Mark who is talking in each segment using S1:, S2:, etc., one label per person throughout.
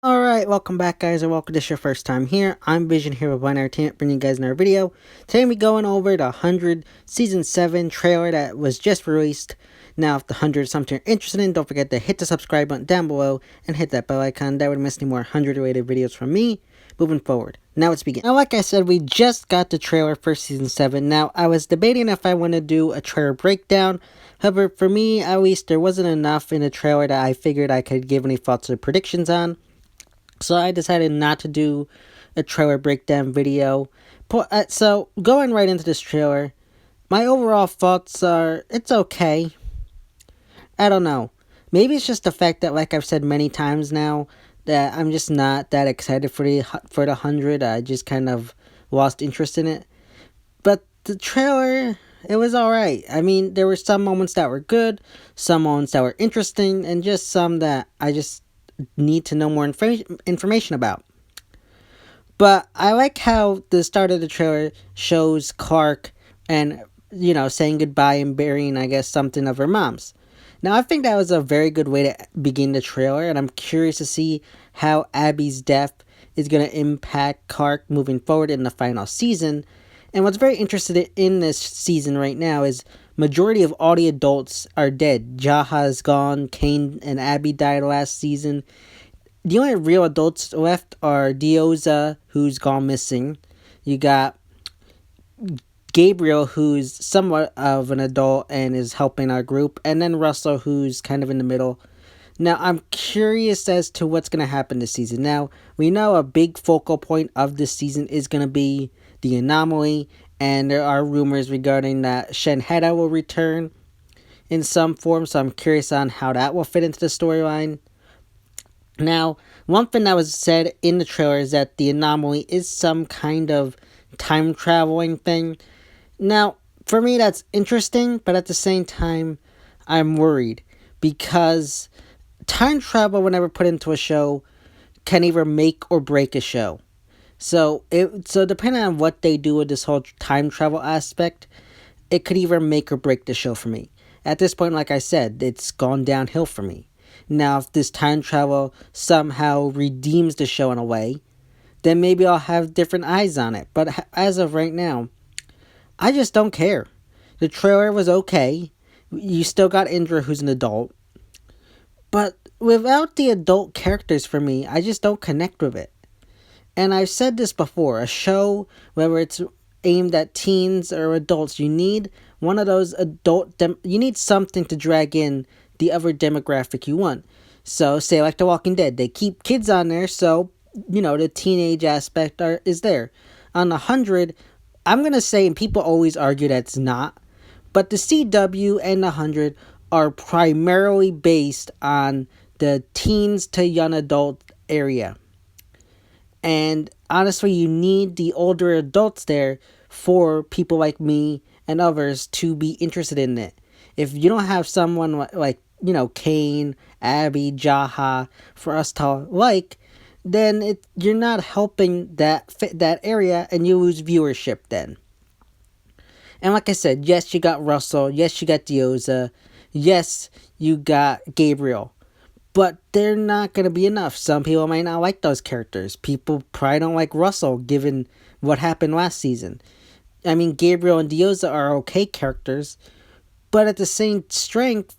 S1: Alright, welcome back guys, or welcome to this your first time here. I'm Vision here with Blind Entertainment, bringing you guys another video. Today we're going over the 100 Season 7 trailer that was just released. Now, if the 100 is something you're interested in, don't forget to hit the subscribe button down below and hit that bell icon. That would miss any more 100 related videos from me moving forward. Now let's begin. Now, like I said, we just got the trailer for Season 7. Now, I was debating if I want to do a trailer breakdown. However, for me, at least, there wasn't enough in the trailer that I figured I could give any thoughts or predictions on. So I decided not to do a trailer breakdown video. So going right into this trailer, my overall thoughts are, it's okay. I don't know. Maybe it's just the fact that, like I've said many times now, that I'm just not that excited for the 100. I just kind of lost interest in it. But the trailer, it was alright. I mean, there were some moments that were good, some moments that were interesting, and just some that I just need to know more information about. But I like how the start of the trailer shows Clark and, saying goodbye and burying, I guess, something of her mom's. Now, I think that was a very good way to begin the trailer, and I'm curious to see how Abby's death is going to impact Clark moving forward in the final season. And what's very interesting in this season right now is majority of all the adults are dead. Jaha's gone, Kane and Abby died last season. The only real adults left are Dioza, who's gone missing. You got Gabriel, who's somewhat of an adult and is helping our group. And then Russell, who's kind of in the middle. Now, I'm curious as to what's going to happen this season. Now, we know a big focal point of this season is going to be the anomaly. And there are rumors regarding that Shenheta will return in some form. So I'm curious on how that will fit into the storyline. Now, one thing that was said in the trailer is that the anomaly is some kind of time traveling thing. Now, for me, that's interesting, but at the same time, I'm worried because time travel, whenever put into a show, can either make or break a show. So depending on what they do with this whole time travel aspect, it could either make or break the show for me. At this point, like I said, it's gone downhill for me. Now, if this time travel somehow redeems the show in a way, then maybe I'll have different eyes on it. But as of right now, I just don't care. The trailer was okay. You still got Indra, who's an adult. But without the adult characters for me, I just don't connect with it. And I've said this before, a show, whether it's aimed at teens or adults, you need one of those you need something to drag in the other demographic you want. So, say like The Walking Dead, they keep kids on there, so, the teenage aspect is there. On 100, I'm going to say, and people always argue that it's not, but the CW and the 100 are primarily based on the teens to young adult area. And honestly, you need the older adults there for people like me and others to be interested in it. If you don't have someone like, Kane, Abby, Jaha for us to like, then you're not helping that area and you lose viewership then. And like I said, yes, you got Russell. Yes, you got Dioza. Yes, you got Gabriel. But they're not going to be enough. Some people might not like those characters. People probably don't like Russell, given what happened last season. I mean, Gabriel and Dioza are okay characters, but at the same strength,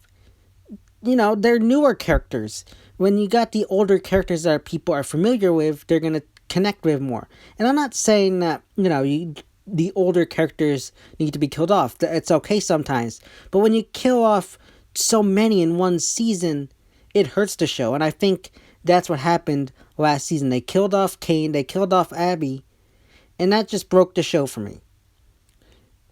S1: they're newer characters. When you got the older characters that people are familiar with, they're going to connect with more. And I'm not saying that, the older characters need to be killed off. It's okay sometimes. But when you kill off so many in one season, it hurts the show, and I think that's what happened last season. They killed off Kane, they killed off Abby, and that just broke the show for me.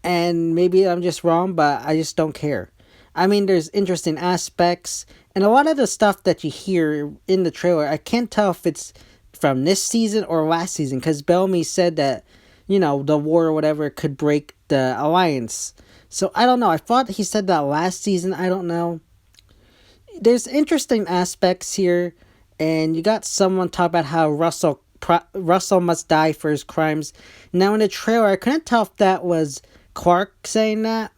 S1: And maybe I'm just wrong, but I just don't care. I mean, there's interesting aspects, and a lot of the stuff that you hear in the trailer, I can't tell if it's from this season or last season, because Bellamy said that, the war or whatever could break the alliance. So, I don't know. I thought he said that last season. I don't know. There's interesting aspects here, and you got someone talk about how Russell must die for his crimes. Now, in the trailer, I couldn't tell if that was Clark saying that,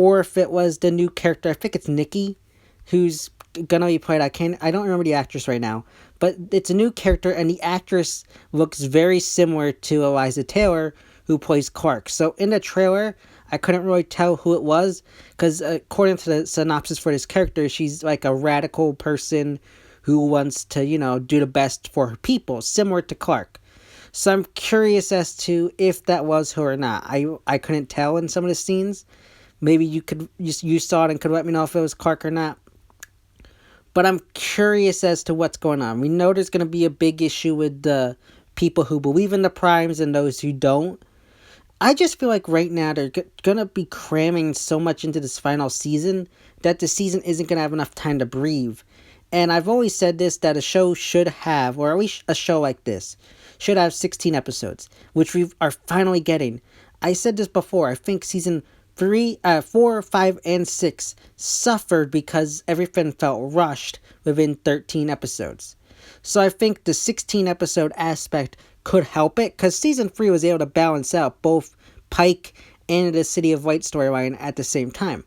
S1: or if it was the new character. I think it's Nikki, who's gonna be played. I don't remember the actress right now, but it's a new character, and the actress looks very similar to Eliza Taylor, who plays Clark. So in the trailer, I couldn't really tell who it was, because according to the synopsis for this character, she's like a radical person who wants to, do the best for her people, similar to Clark. So I'm curious as to if that was her or not. I couldn't tell in some of the scenes. Maybe you saw it and could let me know if it was Clark or not. But I'm curious as to what's going on. We know there's going to be a big issue with the people who believe in the primes and those who don't. I just feel like right now they're going to be cramming so much into this final season that the season isn't going to have enough time to breathe. And I've always said this, that a show should have, or at least a show like this, should have 16 episodes, which we are finally getting. I said this before, I think season 4, 5, and 6 suffered because everything felt rushed within 13 episodes. So I think the 16 episode aspect could help it, because season 3 was able to balance out both Pike and the City of Light storyline at the same time.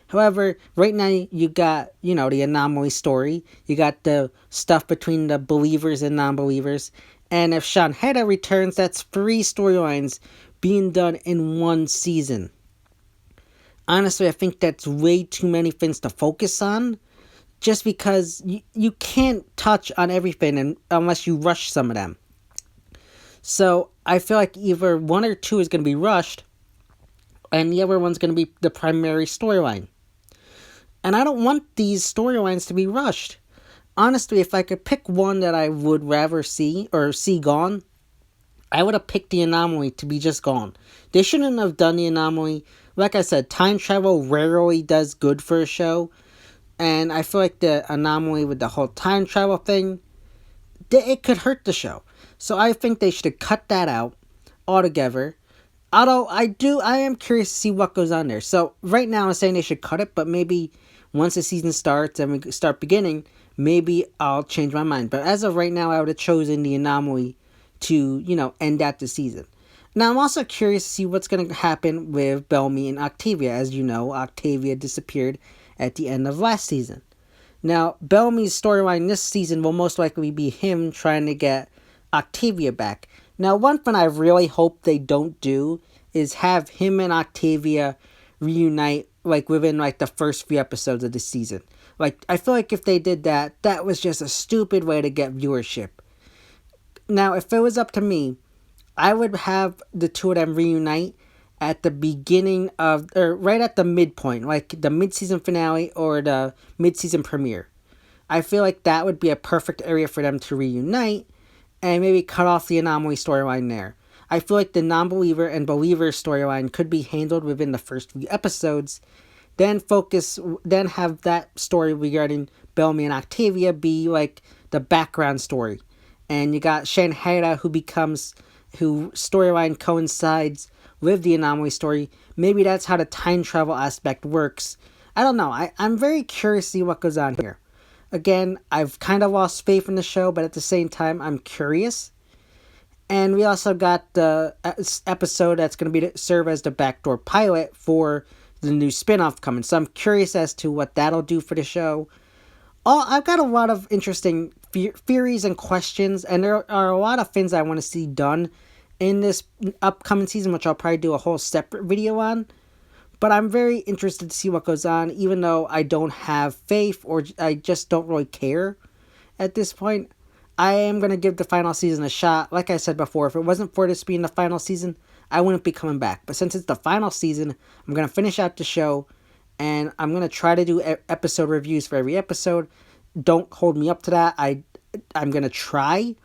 S1: However, right now you got, the anomaly story, you got the stuff between the believers and non-believers, and if Sean Hedda returns, that's 3 storylines being done in one season. Honestly, I think that's way too many things to focus on, just because you can't touch on everything unless you rush some of them. So I feel like either 1 or 2 is going to be rushed, and the other one's going to be the primary storyline. And I don't want these storylines to be rushed. Honestly, if I could pick one that I would rather see gone, I would have picked the anomaly to be just gone. They shouldn't have done the anomaly. Like I said, time travel rarely does good for a show. And I feel like the anomaly with the whole time travel thing, it could hurt the show. So I think they should have cut that out altogether. Although I am curious to see what goes on there. So right now I'm saying they should cut it, but maybe once the season starts and we start beginning, maybe I'll change my mind. But as of right now, I would have chosen the anomaly to, end out the season. Now I'm also curious to see what's going to happen with Bellamy and Octavia. As you know, Octavia disappeared at the end of last season. Now, Bellamy's storyline this season will most likely be him trying to get Octavia back. Now, one thing I really hope they don't do is have him and Octavia reunite within the first few episodes of the season. I feel like if they did that, that was just a stupid way to get viewership. Now, if it was up to me, I would have the two of them reunite at the beginning of, or right at the midpoint, like the mid-season finale or the mid-season premiere. I feel like that would be a perfect area for them to reunite and maybe cut off the anomaly storyline there. I feel like the non-believer and believer storyline could be handled within the first few episodes, then have that story regarding Bellamy and Octavia be the background story. And you got Shan Hera who storyline coincides with the anomaly story. Maybe that's how the time travel aspect works. I don't know. I'm very curious to see what goes on here. Again, I've kind of lost faith in the show, but at the same time, I'm curious. And we also got the episode that's going to serve as the backdoor pilot for the new spinoff coming. So I'm curious as to what that'll do for the show. I've got a lot of interesting theories and questions, and there are a lot of things I want to see done in this upcoming season, which I'll probably do a whole separate video on. But I'm very interested to see what goes on, even though I don't have faith or I just don't really care at this point. I am going to give the final season a shot. Like I said before, if it wasn't for this being the final season, I wouldn't be coming back. But since it's the final season, I'm going to finish out the show, and I'm going to try to do episode reviews for every episode. Don't hold me up to that. I'm going to try,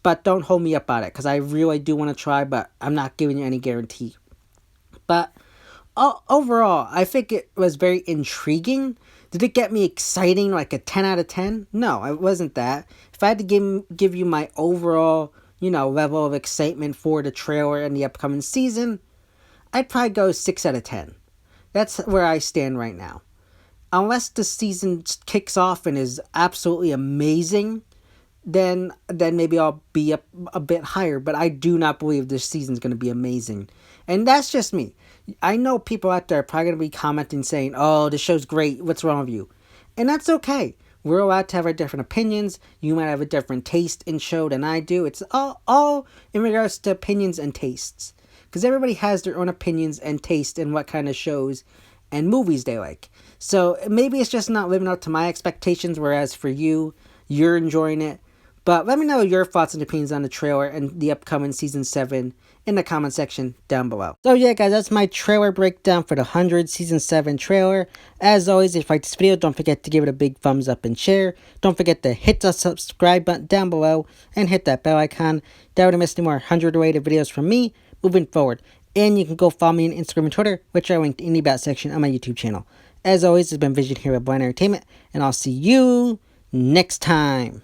S1: but don't hold me up on it, because I really do want to try, but I'm not giving you any guarantee. But overall, I think it was very intriguing. Did it get me exciting, like a 10 out of 10? No, it wasn't that. If I had to give you my overall, level of excitement for the trailer and the upcoming season, I'd probably go 6 out of 10. That's where I stand right now. Unless the season kicks off and is absolutely amazing, then maybe I'll be a bit higher. But I do not believe this season's going to be amazing. And that's just me. I know people out there are probably going to be commenting saying, oh, this show's great. What's wrong with you? And that's okay. We're allowed to have our different opinions. You might have a different taste in show than I do. It's all in regards to opinions and tastes. Because everybody has their own opinions and taste in what kind of shows and movies they like. So maybe it's just not living up to my expectations, whereas for you, you're enjoying it. But let me know your thoughts and opinions on the trailer and the upcoming season 7 in the comment section down below. So yeah guys, that's my trailer breakdown for the 100 season 7 trailer. As always, if you like this video, don't forget to give it a big thumbs up and share. Don't forget to hit the subscribe button down below and hit that bell icon. That way you don't miss any more 100 rated videos from me moving forward. And you can go follow me on Instagram and Twitter, which are linked in the about section on my YouTube channel. As always, it's been Vision here at Blind Entertainment, and I'll see you next time.